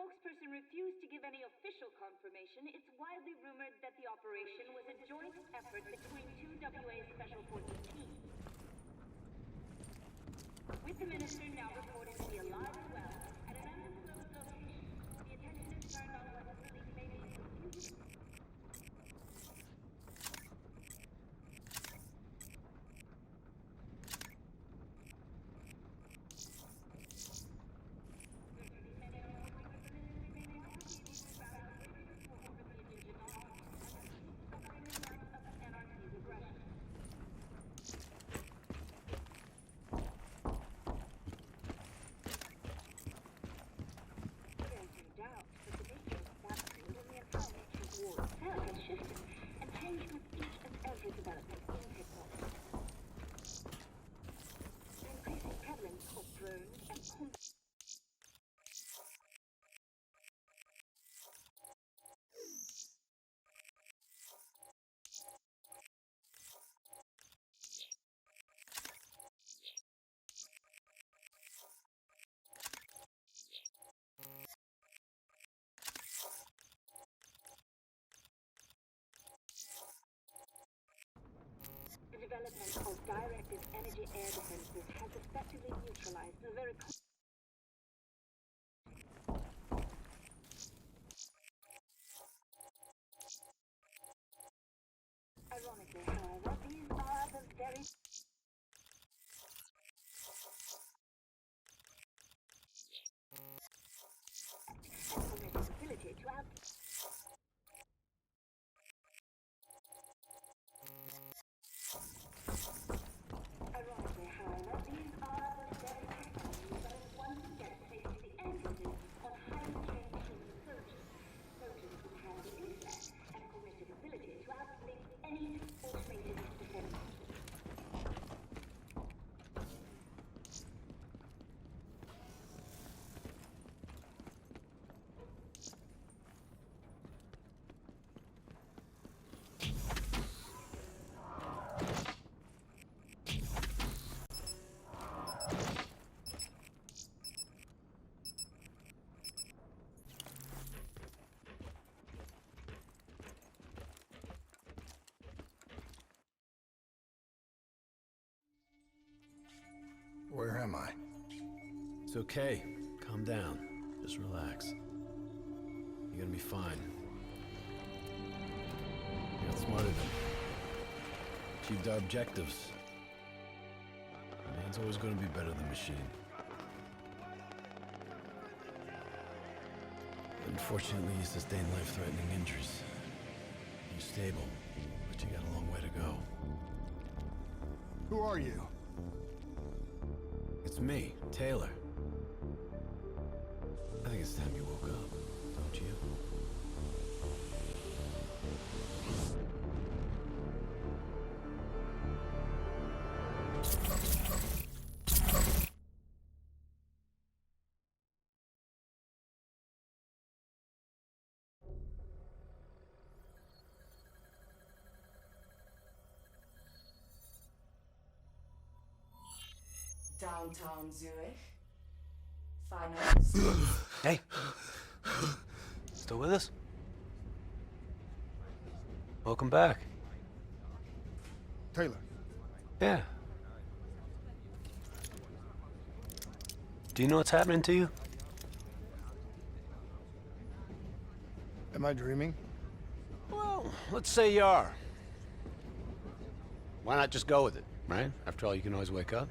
spokesperson refused to give any official confirmation, it's widely rumored that the operation was a joint effort between two WA Special Forces teams. With the minister now reported to be alive and well at an undisclosed location, the attention is turned on what was released maybe confusing. The development of directed energy air defenses has effectively neutralized the very ironically, however, these are the very ability to have ironically, however, these are the very technologies that have once again placed the emphasis on highly trained human soldiers who have the intellect and cognitive ability to outlink any automated defense. Where am I? It's okay. Calm down. Just relax. You're gonna be fine. You got smarter than achieved our objectives. Man's always gonna be better than machine. Unfortunately, you sustained life-threatening injuries. You're stable, but you got a long way to go. Who are you? It's me, Taylor. I think it's time you woke up, don't you? Downtown Zurich. Finance. Hey! Still with us? Welcome back. Taylor. Yeah. Do you know what's happening to you? Am I dreaming? Well, let's say you are. Why not just go with it, right? After all, you can always wake up.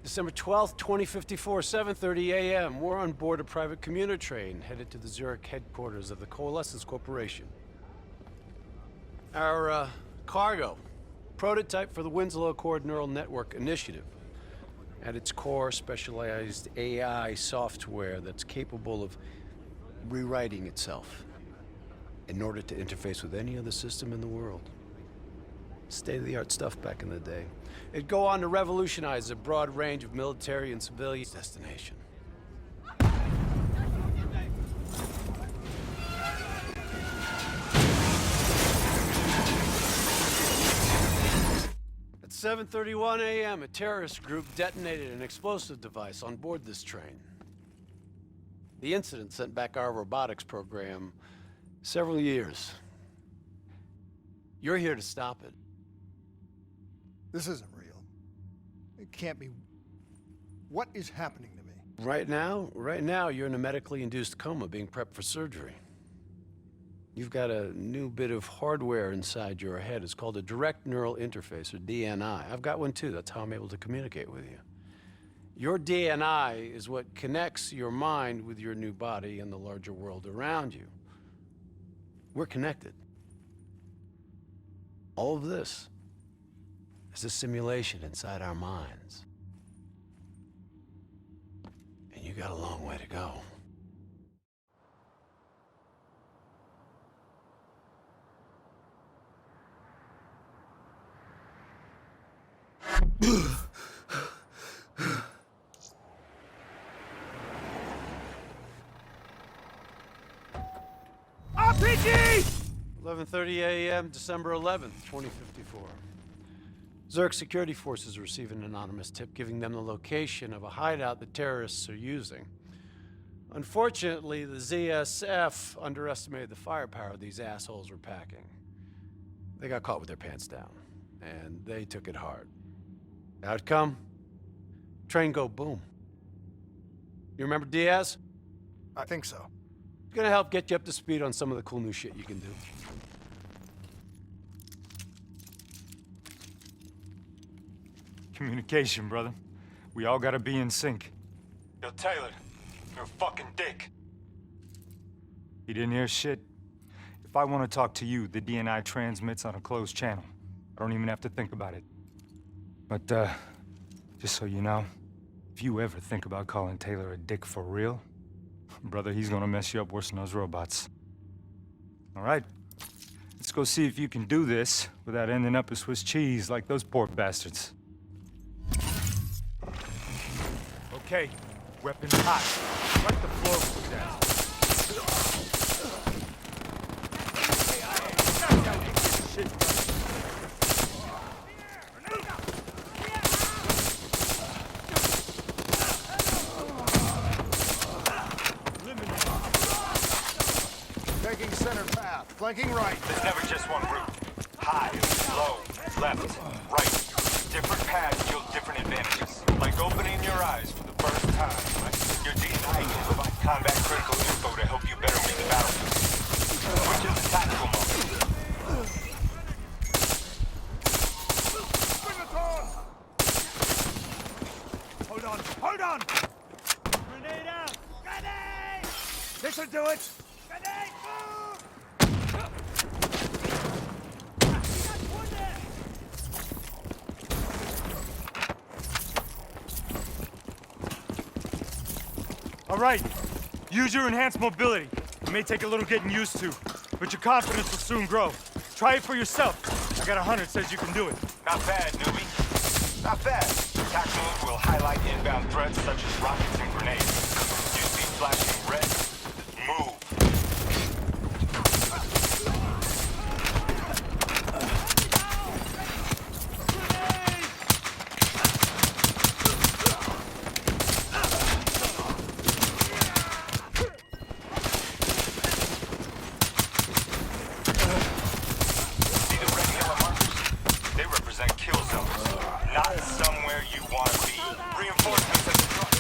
December 12th, 2054, 7:30 a.m. We're on board a private commuter train headed to the Zurich headquarters of the Coalescence Corporation. Our cargo, prototype for the Winslow Accord Neural Network Initiative. At its core, specialized AI software that's capable of rewriting itself in order to interface with any other system in the world. State-of-the-art stuff back in the day. It'd go on to revolutionize a broad range of military and civilian destination. That's 7:31 a.m., a terrorist group detonated an explosive device on board this train. The incident sent back our robotics program several years. You're here to stop it. This isn't real. It can't be. What is happening to me? Right now, you're in a medically induced coma being prepped for surgery. You've got a new bit of hardware inside your head. It's called a direct neural interface, or DNI. I've got one too. That's how I'm able to communicate with you. Your DNI is what connects your mind with your new body and the larger world around you. We're connected. All of this is a simulation inside our minds. And you got a long way to go. RPG! 11:30 a.m., December 11th, 2054. Zurich security forces receive an anonymous tip giving them the location of a hideout the terrorists are using. Unfortunately, the ZSF underestimated the firepower these assholes were packing. They got caught with their pants down, and they took it hard. Outcome? Train go boom. You remember Diaz? I think so. Gonna help get you up to speed on some of the cool new shit you can do. Communication, brother. We all gotta be in sync. Yo, Taylor, you're a fucking dick. You didn't hear shit? If I want to talk to you, the DNI transmits on a closed channel. I don't even have to think about it. But, just so you know, if you ever think about calling Taylor a dick for real, brother, he's gonna mess you up worse than those robots. All right? Let's go see if you can do this without ending up as Swiss cheese like those poor bastards. Okay, weapons hot. Wipe the floor with that. Taking center path. Flanking right. There's never just one route. High, low, left, right. Different paths yield different advantages. Like opening your eyes for the first time. Your DNI can provide combat critical info to help you better read the battlefield. Which is the tactical mode. Bring it on! Hold on, hold on! Grenade out! Grenade! This'll do it! Grenade, move! All right, use your enhanced mobility. It may take a little getting used to, but your confidence will soon grow. Try it for yourself. I got a hunter that says you can do it. Not bad, newbie. Not bad. Attack mode will highlight inbound threats such as rockets and grenades. You see flashing red? Move. See the red yellow markers? They represent kill zones. Not somewhere you want to be. Reinforcements at the front.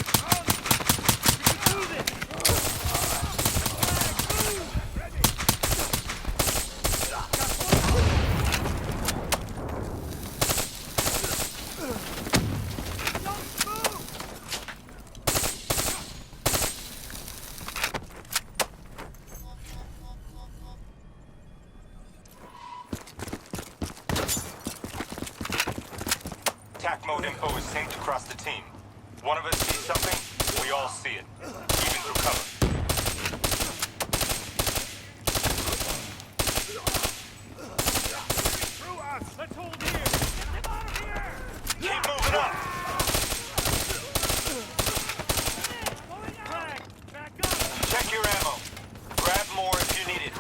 Attack mode info is synced across the team. One of us sees something, we all see it. Even through cover. Through us! Let's hold here! Get them out of here! Keep moving up! Frag! Back up! Check your ammo. Grab more if you need it.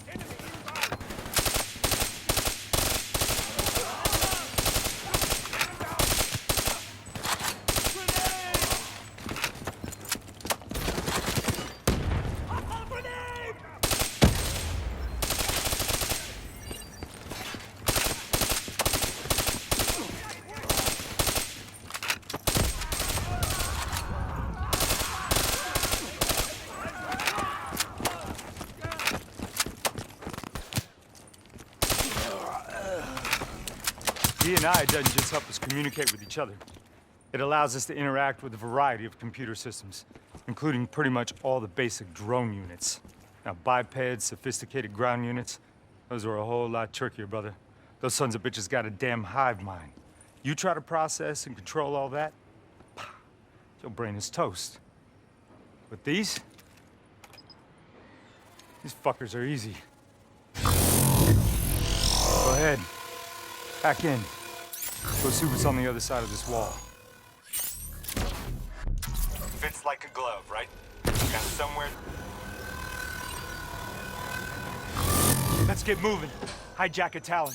Enemy inbound! DNI doesn't just help us communicate with each other. It allows us to interact with a variety of computer systems, including pretty much all the basic drone units. Now, bipeds, sophisticated ground units, those are a whole lot trickier, brother. Those sons of bitches got a damn hive mind. You try to process and control all that, your brain is toast. But these fuckers are easy. Go ahead. Back in. Go see what's on the other side of this wall. Fits like a glove, right? Got somewhere. Let's get moving. Hijack a Talon.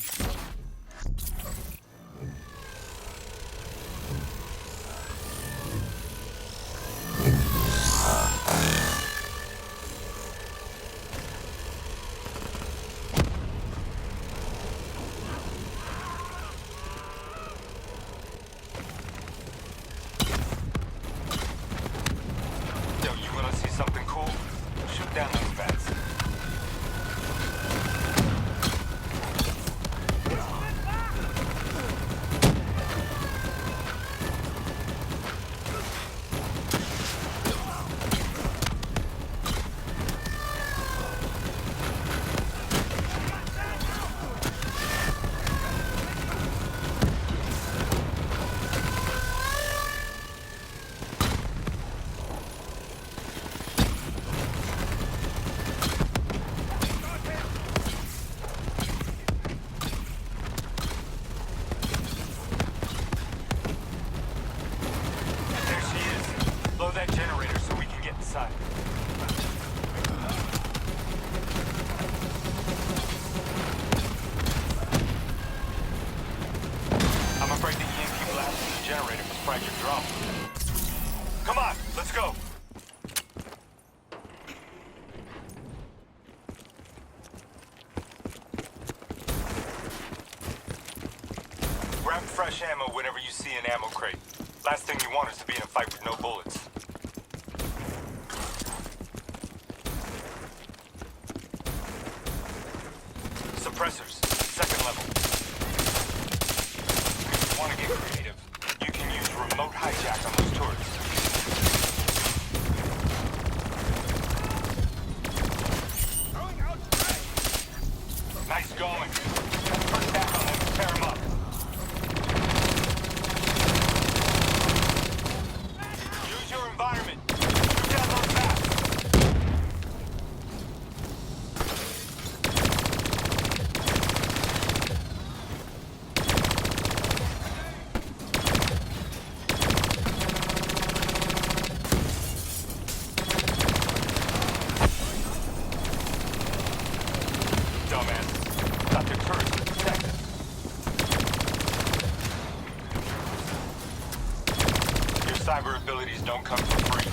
Yo, you wanna see something cool? Shoot down those bats. There she is. Blow that generator so we can get inside. I'm afraid the EMP blast from the generator was fried your drum. Come on, let's go. Grab fresh ammo whenever you see an ammo crate. Last thing you want is to be in a fight with no bullets. Suppressors, second level. If you want to get creative, you can use remote hijack on those turrets. Nice going. Turn back on them and tear them up. Use your environment. Shoot down those bats. Dumbass. Thought their turrets would protect us. Your cyber abilities don't come for free.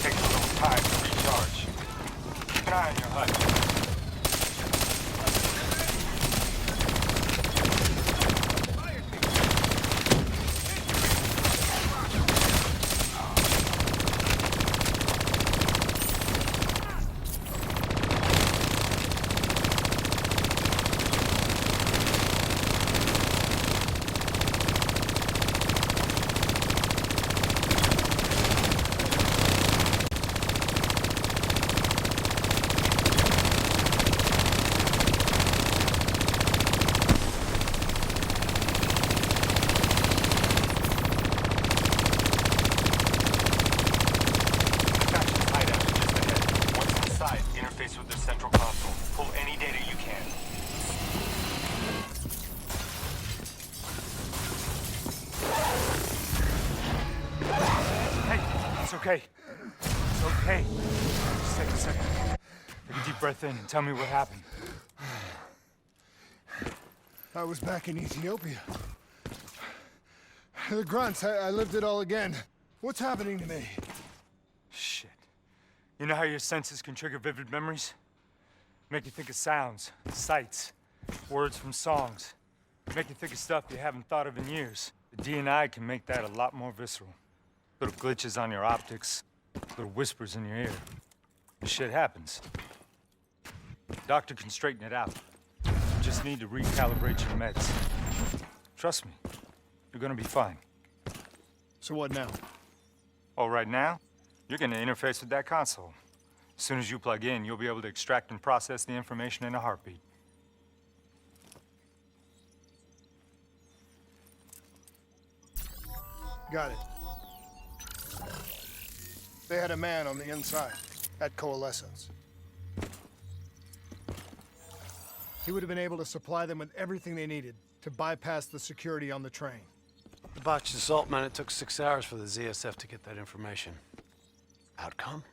Takes a little time to recharge. Keep an eye on your HUD. Interface with the central console. Pull any data you can. Hey, it's okay. It's okay. Just take a second. Take a deep breath in and tell me what happened. I was back in Ethiopia. The grunts, I lived it all again. What's happening to me? Shit. You know how your senses can trigger vivid memories? Make you think of sounds, sights, words from songs. Make you think of stuff you haven't thought of in years. The DNI can make that a lot more visceral. Little glitches on your optics, little whispers in your ear. This shit happens. Doctor can straighten it out. You just need to recalibrate your meds. Trust me. You're gonna be fine. So what now? Oh, right now, you're gonna interface with that console. As soon as you plug in, you'll be able to extract and process the information in a heartbeat. Got it. They had a man on the inside at Coalescence. He would have been able to supply them with everything they needed to bypass the security on the train. The botched assault meant it took 6 hours for the ZSF to get that information. Outcome?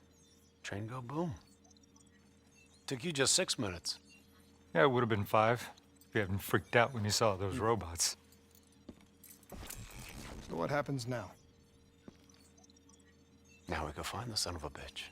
Train go boom. Took you just 6 minutes. Yeah, it would have been 5 if you hadn't freaked out when you saw those robots. So what happens now? Now we go find the son of a bitch.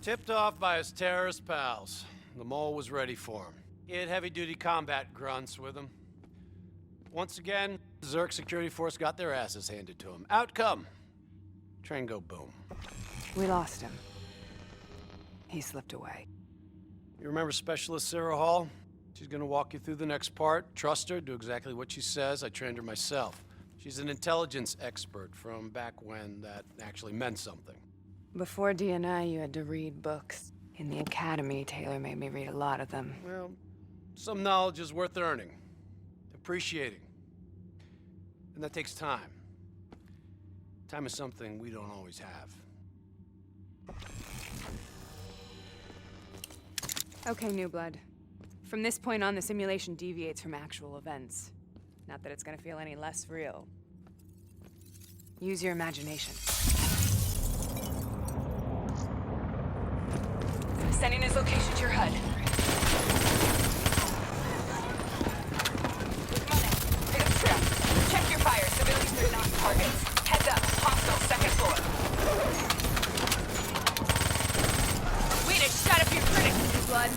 Tipped off by his terrorist pals, the mole was ready for him. He had heavy-duty combat grunts with him. Once again, Zurich security force got their asses handed to him. Outcome: train go boom. We lost him. He slipped away. You remember Specialist Sarah Hall? She's gonna walk you through the next part. Trust her, do exactly what she says. I trained her myself. She's an intelligence expert from back when that actually meant something. Before DNI, you had to read books. In the academy, Taylor made me read a lot of them. Well, some knowledge is worth earning, appreciating. And that takes time. Time is something we don't always have. Okay, New Blood. From this point on, the simulation deviates from actual events. Not that it's gonna feel any less real. Use your imagination. Sending his location to your HUD. Pick up trap. Check your fire. Civilians are not targets. Heads up. Hostile, second floor. Way to shut up your critics, New Blood.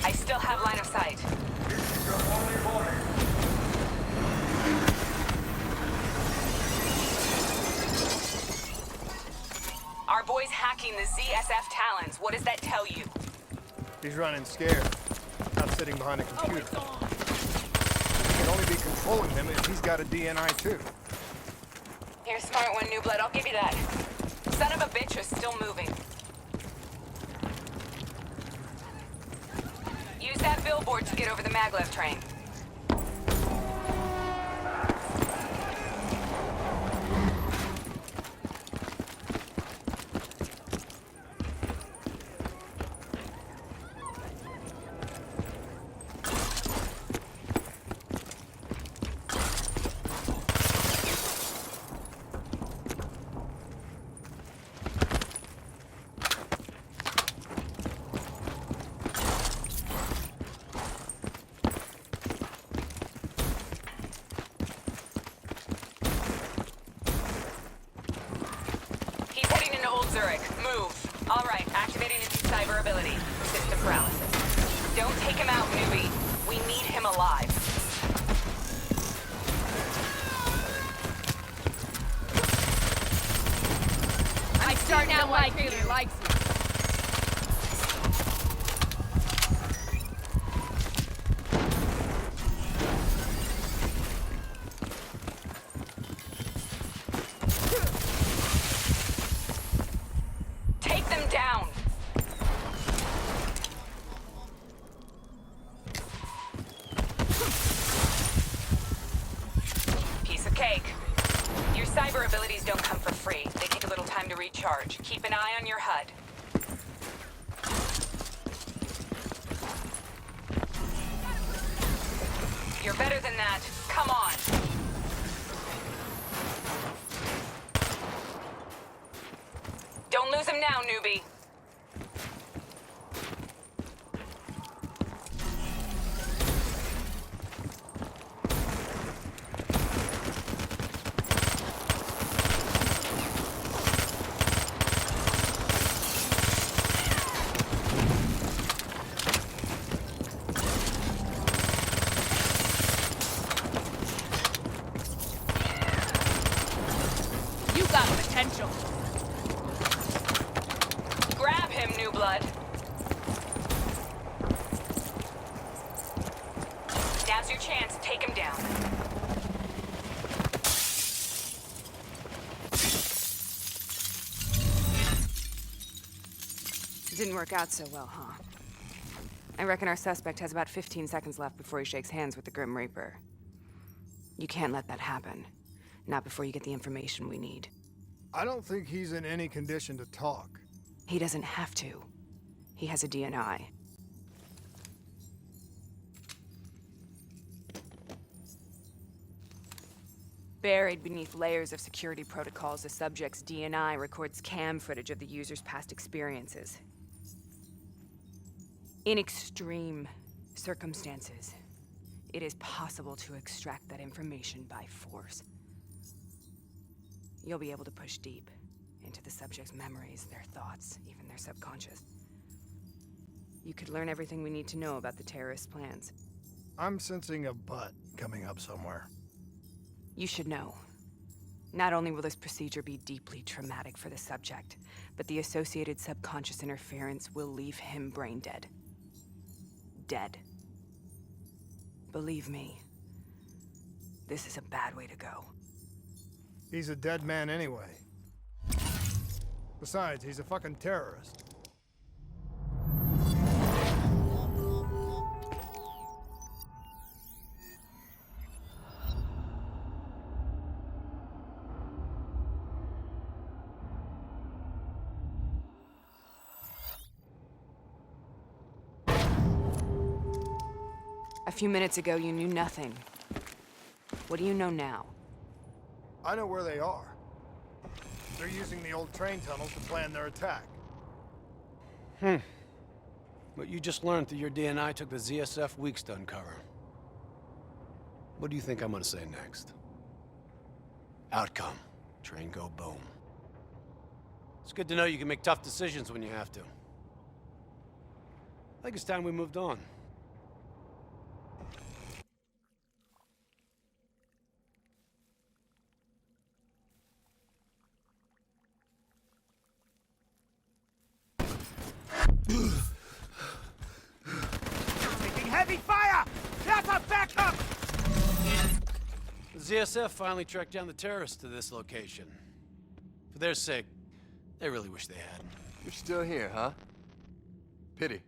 I still have line of sight. Our boy's hacking the ZSF Talons. What does that tell you? He's running scared, not sitting behind a computer. He can only be controlling them if he's got a DNI too. You're a smart one, New Blood. I'll give you that. Son of a bitch is still moving. Use that billboard to get over the maglev train. Zurich, move. All right, activating his new cyber ability. System paralysis. Don't take him out, newbie. We need him alive. I'm starting to like Taylor likes you. Cyber abilities don't come for free. They take a little time to recharge. Keep an eye on your HUD. Your You're better than that. Come on. Don't lose him now, newbie. You got potential. Grab him, New Blood. Now's your chance. Take him down. Didn't work out so well, huh? I reckon our suspect has about 15 seconds left before he shakes hands with the Grim Reaper. You can't let that happen. Not before you get the information we need. I don't think he's in any condition to talk. He doesn't have to. He has a DNI. Buried beneath layers of security protocols, the subject's DNI records cam footage of the user's past experiences. In extreme circumstances, it is possible to extract that information by force. You'll be able to push deep into the subject's memories, their thoughts, even their subconscious. You could learn everything we need to know about the terrorist plans. I'm sensing a butt coming up somewhere. You should know. Not only will this procedure be deeply traumatic for the subject, but the associated subconscious interference will leave him brain dead. Dead. Believe me, this is a bad way to go. He's a dead man anyway. Besides, he's a fucking terrorist. A few minutes ago, you knew nothing. What do you know now? I know where they are. They're using the old train tunnels to plan their attack. What you just learned through your DNI took the ZSF weeks to uncover. What do you think I'm gonna say next? Outcome. Train go boom. It's good to know you can make tough decisions when you have to. I think it's time we moved on. Taking heavy fire! That's a backup! The ZSF finally tracked down the terrorists to this location. For their sake, they really wish they had. You're still here, huh? Pity.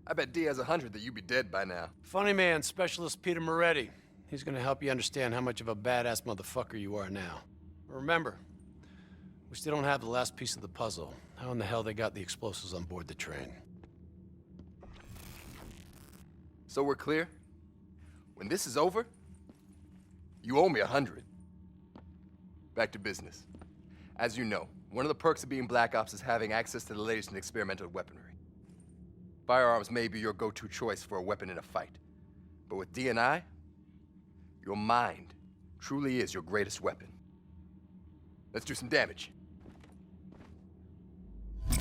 I bet D has 100 that you'd be dead by now. Funny man, Specialist Peter Moretti. He's gonna help you understand how much of a badass motherfucker you are now. Remember, we still don't have the last piece of the puzzle. How in the hell they got the explosives on board the train? So we're clear? When this is over, you owe me 100. Back to business. As you know, one of the perks of being Black Ops is having access to the latest in experimental weaponry. Firearms may be your go-to choice for a weapon in a fight. But with DNI, your mind truly is your greatest weapon. Let's do some damage. You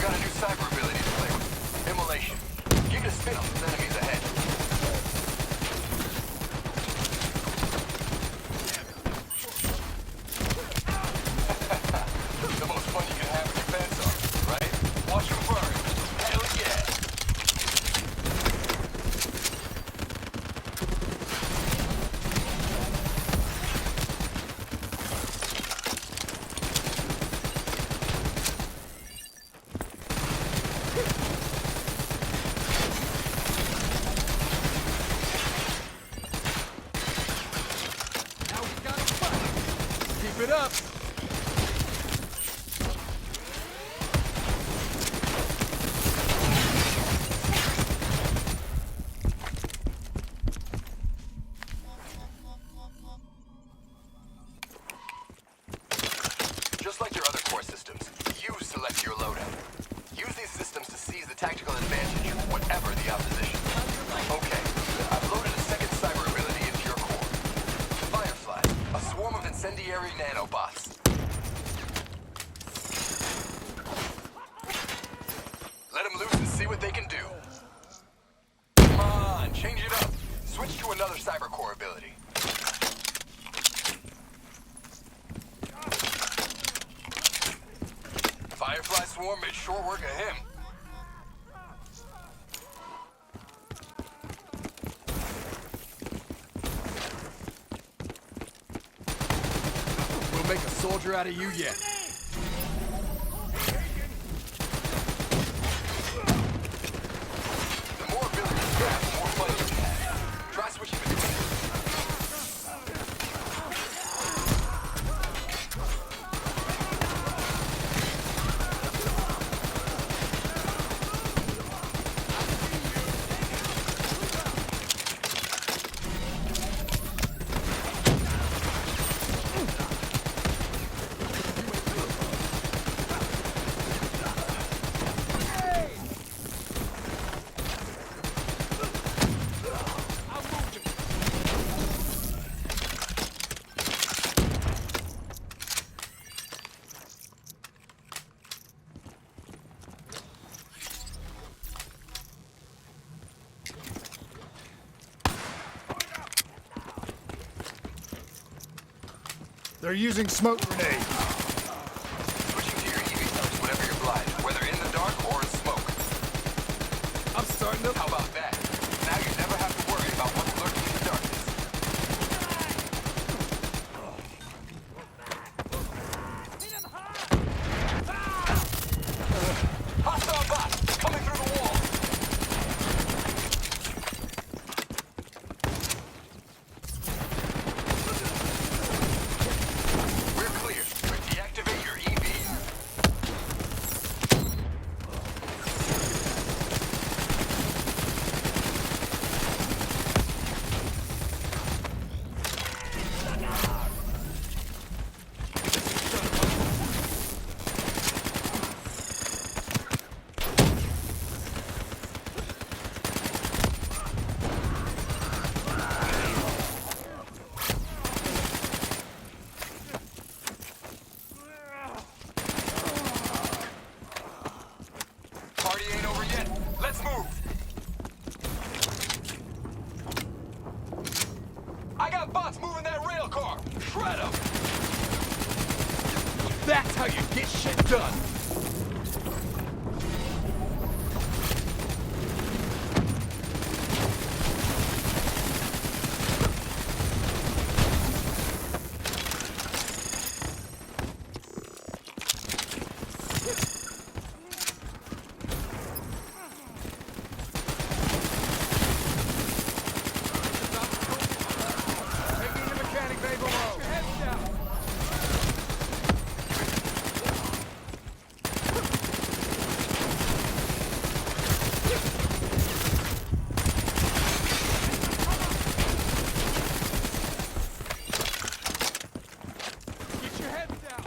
got a new cyber ability to play with. Immolation. You can spin on some enemies ahead. The most fun you can have with your pants on, right? Watch them burn. Hell yeah! Now we got a fight. Keep it up. the opposition. Okay, I've loaded a second cyber ability into your core. Firefly, a swarm of incendiary nanobots. Let them loose and see what they can do. Come on, change it up. Switch to another cyber core ability. Firefly swarm made short work of him. We'll make a soldier out of you yet. The more abilities you have, the more fun you can have. Try switching between them. They're using smoke grenades. Switching to your EV starts whenever you're blind, whether in the dark or in smoke. I'm starting to... How about that? Now you never have to worry about what's lurking in the darkness. Hostile bot! Coming through the wall! We're clear. Deactivate your EV. Party ain't over yet. Let's move. I got bots moving that rail car. Shred them. That's how you get shit done. Taking the mechanic bay below. Your heads down. Get your heads down.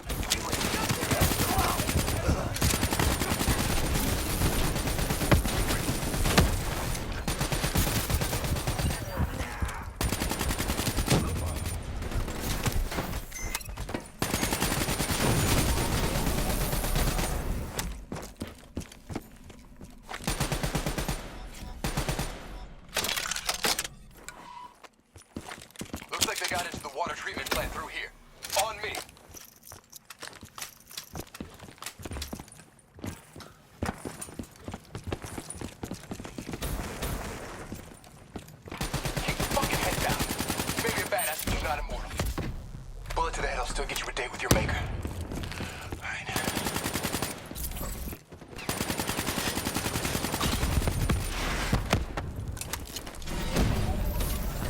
Looks like they got into the water treatment plant through here. On me. Keep your fucking head down. You may be a badass, but you're not immortal. Bullet to the head will still get you a date with your maker. Alright.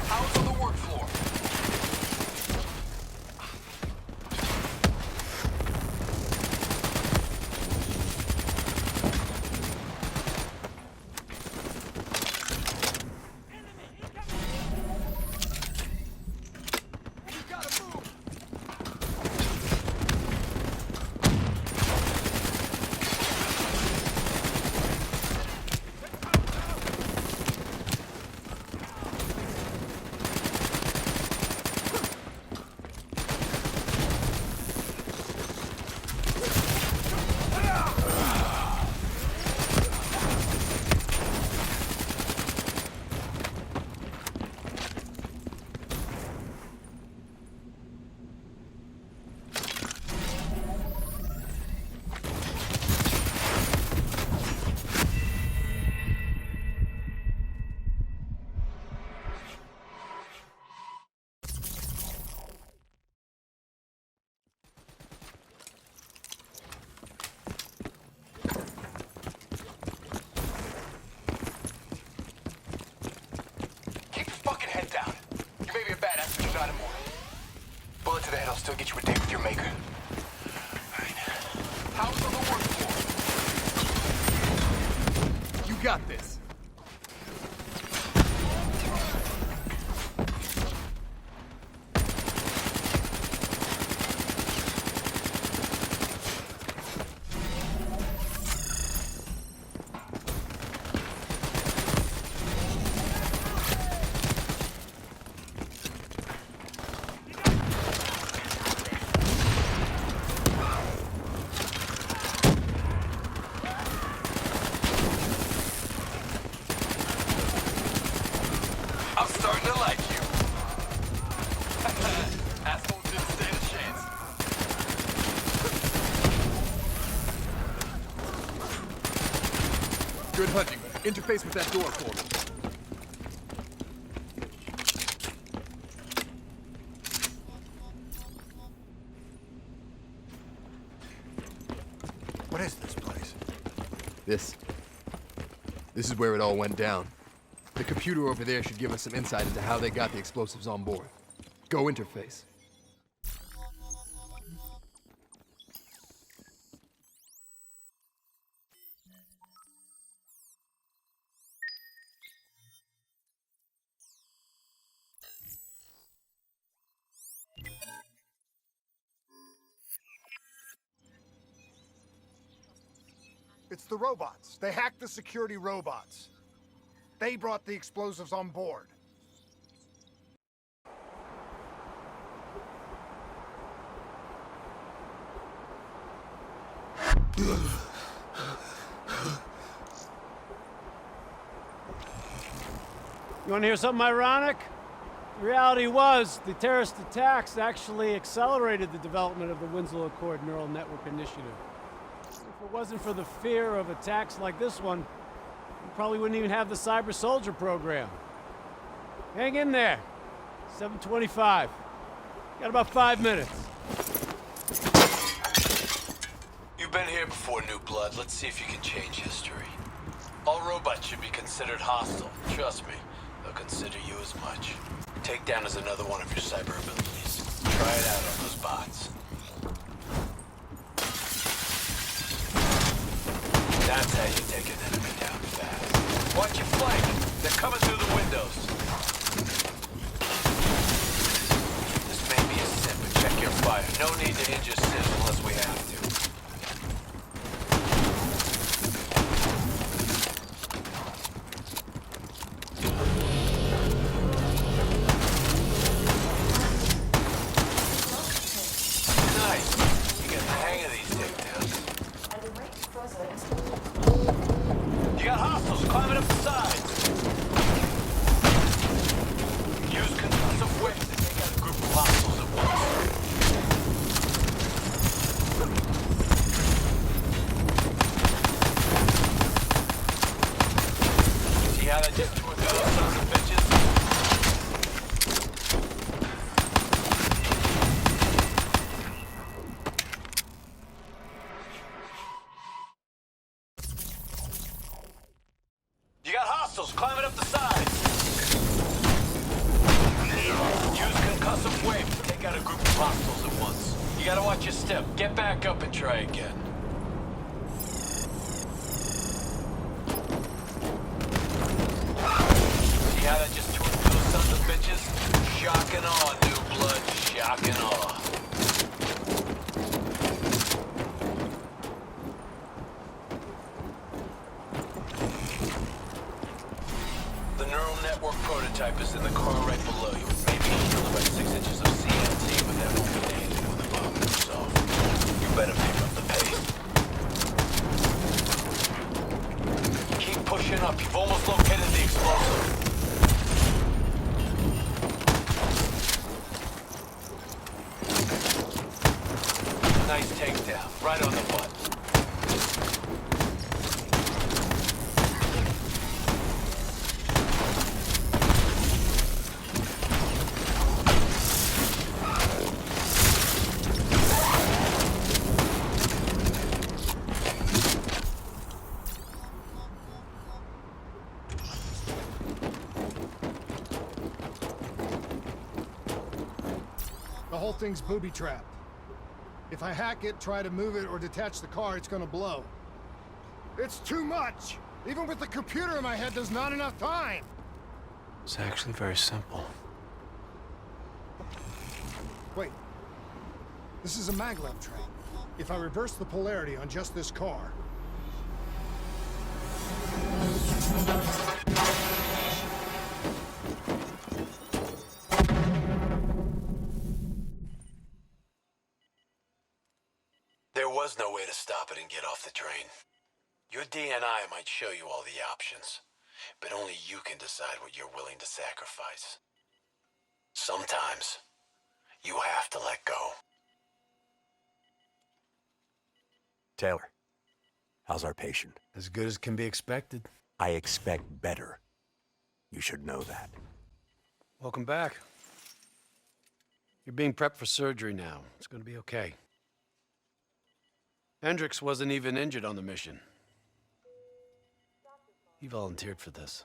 How's on the work floor? You gotta move. I'll still get you a date with your maker. How's on the work floor? You got this. I'm starting to like you. Asshole didn't stand a chance. Good hunting. Interface with that door for me. What is this place? This is where it all went down. The computer over there should give us some insight into how they got the explosives on board. Go interface. It's the robots. They hacked the security robots. They brought the explosives on board. You want to hear something ironic? The reality was, the terrorist attacks actually accelerated the development of the Winslow Accord Neural Network Initiative. If it wasn't for the fear of attacks like this one, we probably wouldn't even have the Cyber Soldier program. Hang in there. 7:25. Got about 5 minutes. You've been here before, New Blood. Let's see if you can change history. All robots should be considered hostile. Trust me, they'll consider you as much. Takedown is another one of your cyber abilities. Try it out on those bots. That's how you take an enemy down fast. Watch your flank. They're coming through the windows. This may be a sim, but check your fire. No need to injure sims unless we have to. You got hostiles climbing up the sides. Use concussive whip to take out a group of hostiles at once. See how that just tore through those sons of bitches? You got hostiles climbing up the sides. Use concussive wave to take out a group of hostiles at once. You gotta watch your step. Get back up and try again. See how that just tore through those sons of bitches? Shock and awe, New Blood. Shock and awe. The neural network prototype is in the car right below you. Maybe shield about 6 inches of CNT, but that won't mean anything when the bomb goes off. You better pick up the pace. Keep pushing up. You've almost located the explosive. Nice takedown. Right on the butt. whole thing's booby-trapped. If I hack it, try to move it, or detach the car, it's gonna blow. It's too much! Even with the computer in my head, there's not enough time! It's actually very simple. Wait. This is a maglev train. If I reverse the polarity on just this car... There was no way to stop it and get off the train. Your DNI might show you all the options, but only you can decide what you're willing to sacrifice. Sometimes, you have to let go. Taylor, how's our patient? As good as can be expected. I expect better. You should know that. Welcome back. You're being prepped for surgery now. It's gonna be okay. Hendricks wasn't even injured on the mission. He volunteered for this.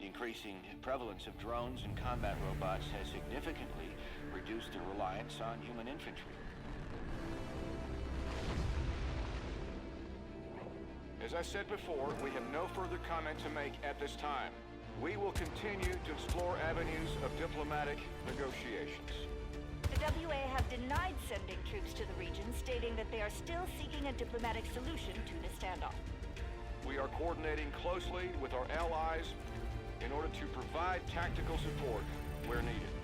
The increasing prevalence of drones and combat robots has significantly reduced the reliance on human infantry. As I said before, we have no further comment to make at this time. We will continue to explore avenues of diplomatic negotiations. The WA have denied sending troops to the region, stating that they are still seeking a diplomatic solution to the standoff. We are coordinating closely with our allies in order to provide tactical support where needed.